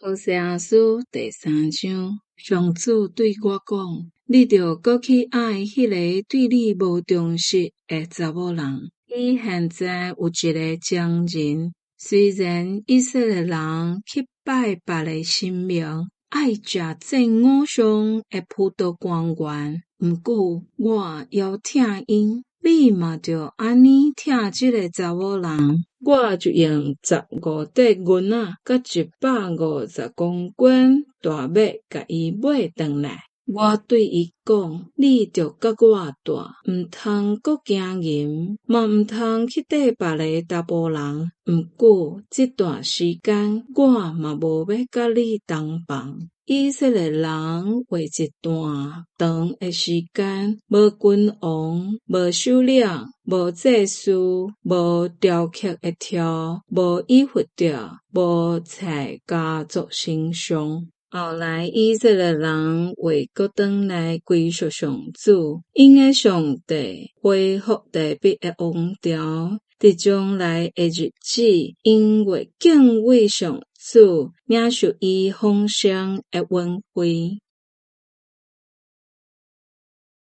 何西阿书第3章，上主对我讲：你着搁去爱迄个对你无忠实的查某人。伊现在有一个匠人，虽然以色列人去拜别个神明，爱食正午上的葡萄干园，毋过我要疼因，你嘛着安尼疼即个查某人。我就用15块银仔，甲150公斤大麦，甲伊买转来。我对伊讲：你着甲我住，毋通搁惊淫，嘛毋通去缀别个查甫人。毋过这段时间，我嘛无要甲你同房。以色列人话一段长的时间，无君王，无首领，无祭司，无雕刻的条，无以弗着，无在家族身上。后来以色列人为搁转来归属上主，因个上帝恢复地别的王朝。伫将来的日子，因为敬畏上主，领受伊丰盛的恩惠。